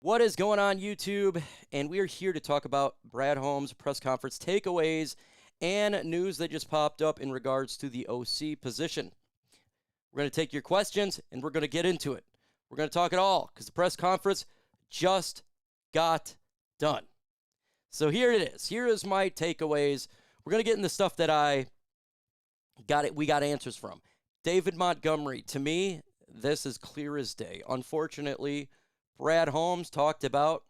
What is going on, YouTube? And we are here to talk about Brad Holmes' press conference takeaways and news that just popped up in regards to the OC position. We're going to take your questions and we're going to get into it. We're going to talk it all because the press conference just got done. So here it is. Here is my takeaways. We're going to get into stuff that we got answers from. David Montgomery, to me, this is clear as day. Unfortunately, Brad Holmes talked about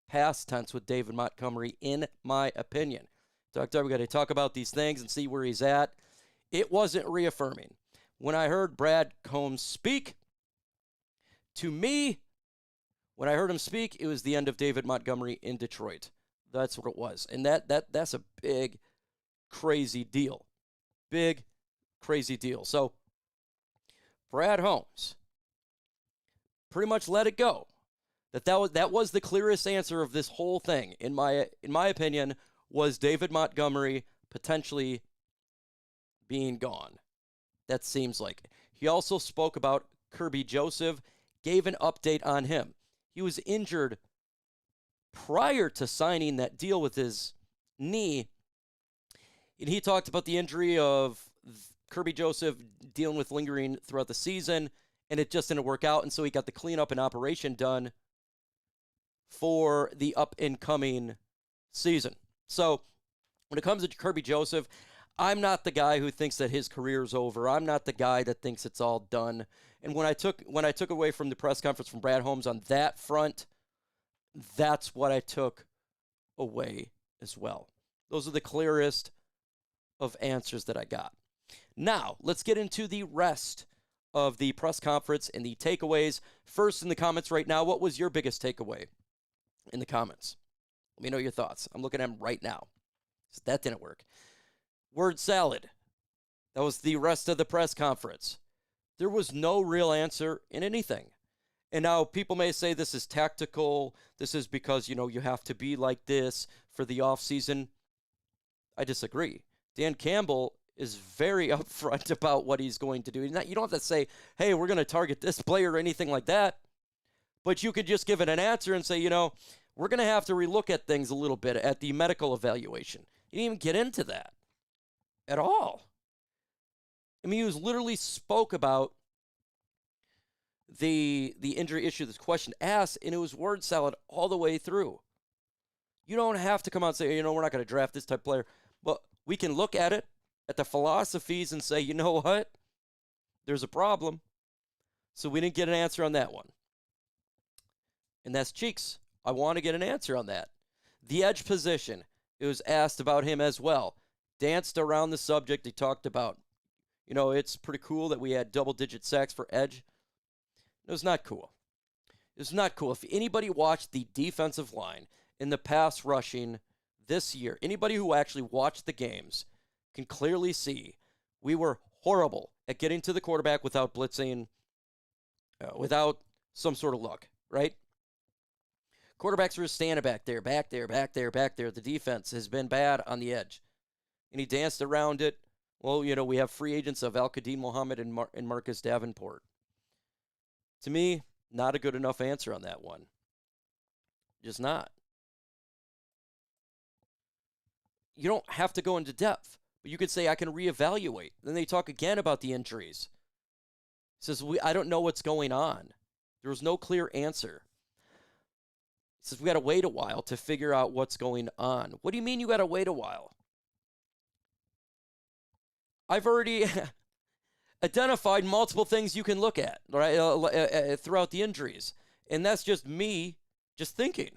past tense with David Montgomery, in my opinion. We got to talk about these things and see where he's at. It wasn't reaffirming. When I heard Brad Holmes speak, to me, when I heard him speak, it was the end of David Montgomery in Detroit. That's what it was. And that's a big, crazy deal. Big, crazy deal. So, Brad Holmes pretty much let it go. That was the clearest answer of this whole thing, in my opinion, was David Montgomery potentially being gone. That seems like it. He also spoke about Kerby Joseph, gave an update on him. He was injured prior to signing that deal with his knee, and he talked about the injury of Kerby Joseph dealing with lingering throughout the season, and it just didn't work out, and so he got the cleanup and operation done for the up-and-coming season. So when it comes to Kerby Joseph, I'm not the guy who thinks that his career's over. I'm not the guy that thinks it's all done. And when I took away from the press conference from Brad Holmes on that front, that's what I took away as well. Those are the clearest of answers that I got. Now, let's get into the rest of the press conference and the takeaways. First, in the comments right now, what was your biggest takeaway in the comments? Let me know your thoughts. I'm looking at them right now. So that didn't work. Word salad. That was the rest of the press conference. There was no real answer in anything. And now people may say this is tactical. This is because, you have to be like this for the offseason. I disagree. Dan Campbell is very upfront about what he's going to do. You don't have to say, hey, we're going to target this player or anything like that. But you could just give it an answer and say, we're going to have to relook at things a little bit at the medical evaluation. He didn't even get into that at all. I mean, he literally spoke about the injury issue, this question asked, and it was word salad all the way through. You don't have to come out and say, we're not going to draft this type of player. But we can look at it, at the philosophies, and say, you know what? There's a problem. So we didn't get an answer on that one. And that's Cheeks. I want to get an answer on that. The edge position, it was asked about him as well. Danced around the subject. He talked about, it's pretty cool that we had double-digit sacks for edge. It was not cool. It was not cool. If anybody watched the defensive line in the pass rushing this year, anybody who actually watched the games can clearly see we were horrible at getting to the quarterback without blitzing, without some sort of luck, right? Quarterbacks are just standing back there. The defense has been bad on the edge. And he danced around it. Well, we have free agents of Al-Qadim Muhammad and Marcus Davenport. To me, not a good enough answer on that one. Just not. You don't have to go into depth, but you could say, I can reevaluate. Then they talk again about the injuries. He says, I don't know what's going on. There was no clear answer. He says, we got to wait a while to figure out what's going on. What do you mean you got to wait a while? I've already identified multiple things you can look at, right, throughout the injuries. And that's just me just thinking.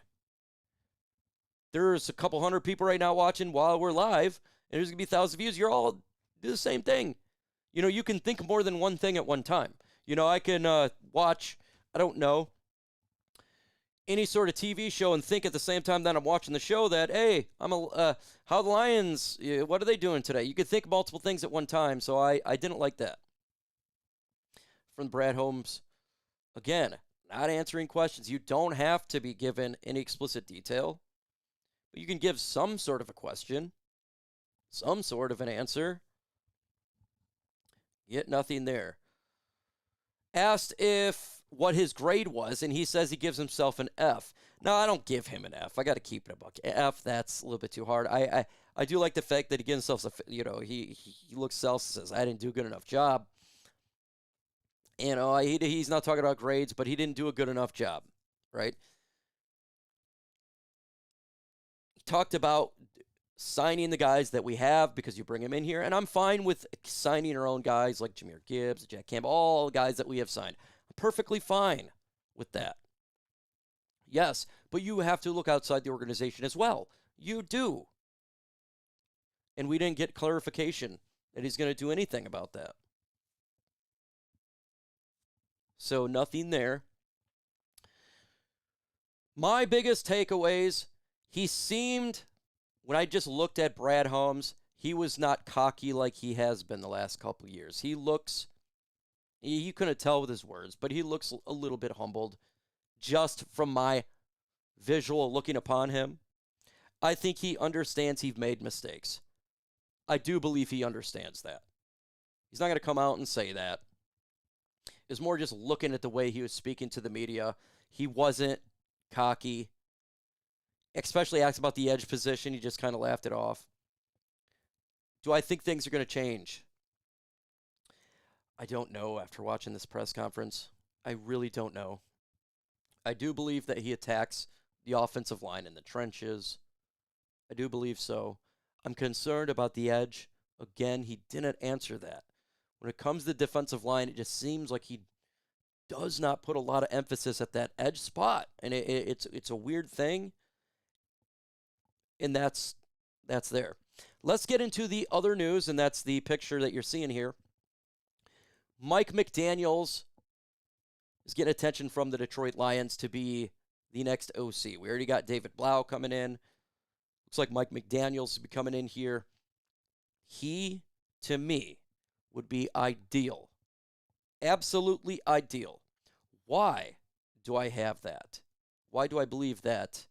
There's a couple hundred people right now watching while we're live, and there's going to be thousands of views. You're all do the same thing. You can think more than one thing at one time. I can watch, I don't know, any sort of TV show and think at the same time that I'm watching the show that, hey, how the Lions, what are they doing today? You could think multiple things at one time, so I didn't like that. From Brad Holmes, again, not answering questions. You don't have to be given any explicit detail, but you can give some sort of a question, some sort of an answer. Yet nothing there. Asked if what his grade was, and he says he gives himself an F. No, I don't give him an F. I got to keep it a buck. F, that's a little bit too hard. I do like the fact that he gives himself, he looks self says, I didn't do a good enough job. He's not talking about grades, but he didn't do a good enough job, right? He talked about signing the guys that we have because you bring them in here, and I'm fine with signing our own guys like Jahmyr Gibbs, Jack Campbell, all the guys that we have signed. I'm perfectly fine with that. Yes, but you have to look outside the organization as well. You do. And we didn't get clarification that he's going to do anything about that. So nothing there. My biggest takeaways, he seemed, when I just looked at Brad Holmes, he was not cocky like he has been the last couple of years. He looks, you couldn't tell with his words, but he looks a little bit humbled just from my visual looking upon him. I think he understands he's made mistakes. I do believe he understands that. He's not going to come out and say that. It's more just looking at the way he was speaking to the media. He wasn't cocky, especially asked about the edge position. He just kind of laughed it off. Do I think things are going to change? I don't know after watching this press conference. I really don't know. I do believe that he attacks the offensive line in the trenches. I do believe so. I'm concerned about the edge. Again, he didn't answer that. When it comes to the defensive line, it just seems like he does not put a lot of emphasis at that edge spot. And it's a weird thing. And that's there. Let's get into the other news, and that's the picture that you're seeing here. Mike McDaniel is getting attention from the Detroit Lions to be the next OC. We already got David Blau coming in. Looks like Mike McDaniel will be coming in here. He, to me, would be ideal. Absolutely ideal. Why do I have that? Why do I believe that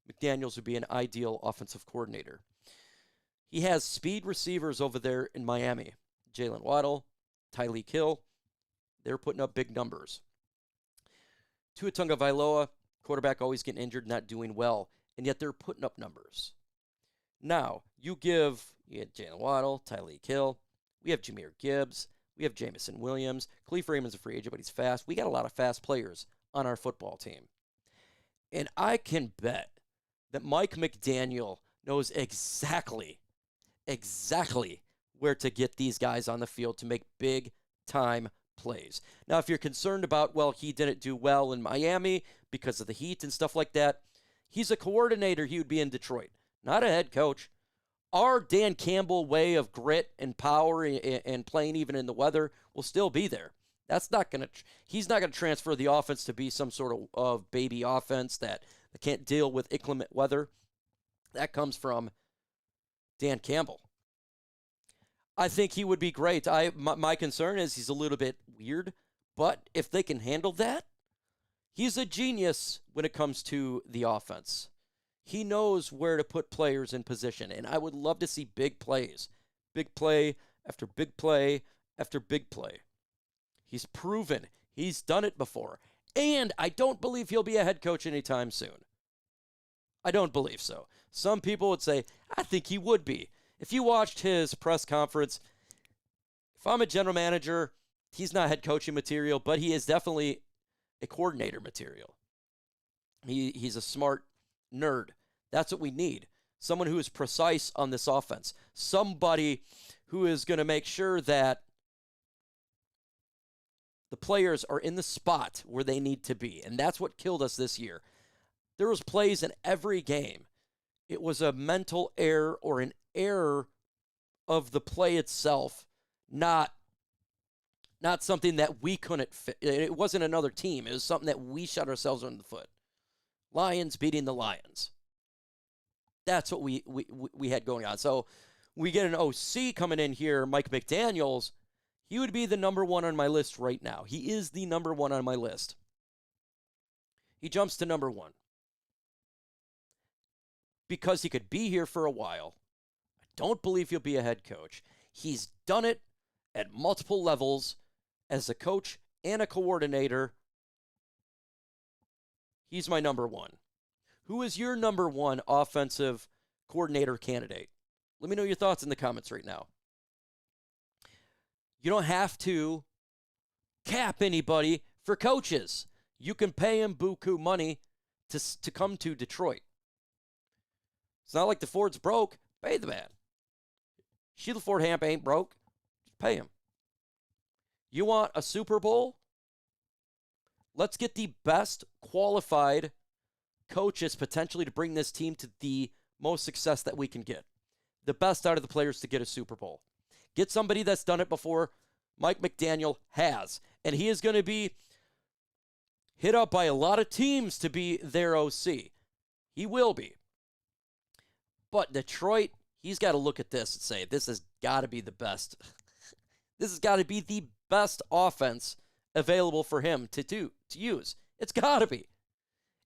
McDaniels would be an ideal offensive coordinator? He has speed receivers over there in Miami. Jalen Waddle, Tyreek Hill. They're putting up big numbers. Tua Tagovailoa, quarterback always getting injured, not doing well, and yet they're putting up numbers. Now, you had Jalen Waddle, Tyreek Hill. We have Jahmyr Gibbs. We have Jamison Williams. Khalif Raymond's a free agent, but he's fast. We got a lot of fast players on our football team. And I can bet that Mike McDaniel knows exactly where to get these guys on the field to make big-time plays. Now, if you're concerned about, well, he didn't do well in Miami because of the heat and stuff like that, he's a coordinator. He would be in Detroit, not a head coach. Our Dan Campbell way of grit and power and playing even in the weather will still be there. He's not going to transfer the offense to be some sort of baby offense that can't deal with inclement weather. That comes from Dan Campbell. I think he would be great. My concern is he's a little bit weird, but if they can handle that, he's a genius when it comes to the offense. He knows where to put players in position, and I would love to see big plays. Big play after big play after big play. He's proven he's done it before, and I don't believe he'll be a head coach anytime soon. I don't believe so. Some people would say, I think he would be. If you watched his press conference, if I'm a general manager, he's not head coaching material, but he is definitely a coordinator material. He's a smart nerd. That's what we need. Someone who is precise on this offense. Somebody who is going to make sure that the players are in the spot where they need to be. And that's what killed us this year. There was plays in every game. It was a mental error or an error of the play itself, not something that we couldn't fit. It wasn't another team. It was something that we shot ourselves in the foot. Lions beating the Lions. That's what we had going on. So we get an OC coming in here, Mike McDaniel. He would be the number one on my list right now. He is the number one on my list. He jumps to number one because he could be here for a while. I don't believe he'll be a head coach. He's done it at multiple levels as a coach and a coordinator. He's my number one. Who is your number one offensive coordinator candidate? Let me know your thoughts in the comments right now. You don't have to cap anybody for coaches. You can pay him buku money to come to Detroit. It's not like the Ford's broke. Pay the man. Sheila Ford Hamp ain't broke. Just pay him. You want a Super Bowl? Let's get the best qualified coaches potentially to bring this team to the most success that we can get. The best out of the players to get a Super Bowl. Get somebody that's done it before. Mike McDaniel has. And he is going to be hit up by a lot of teams to be their OC. He will be. But Detroit, he's got to look at this and say, this has got to be the best. This has got to be the best offense available for him to use. It's got to be.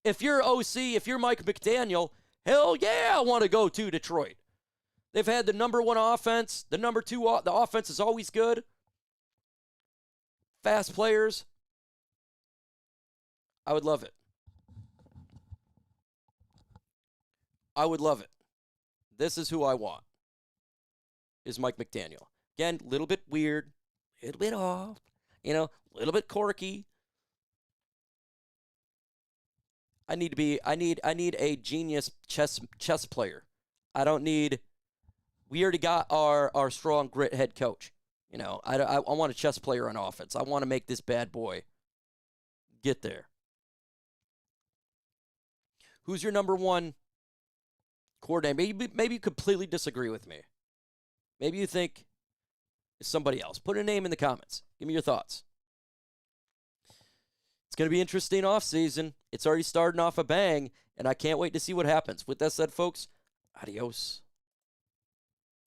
If you're OC, if you're Mike McDaniel, hell yeah, I want to go to Detroit. They've had the number one offense. The number two, the offense is always good. Fast players. I would love it. I would love it. This is who I want, is Mike McDaniel. Again, a little bit weird, a little bit off, a little bit quirky. I need a genius chess player. I don't need, we already got our strong grit head coach. I want a chess player on offense. I want to make this bad boy get there. Who's your number one coordinator? Maybe you completely disagree with me. Maybe you think it's somebody else. Put a name in the comments. Give me your thoughts. It's going to be interesting offseason. It's already starting off a bang, and I can't wait to see what happens. With that said, folks, adios.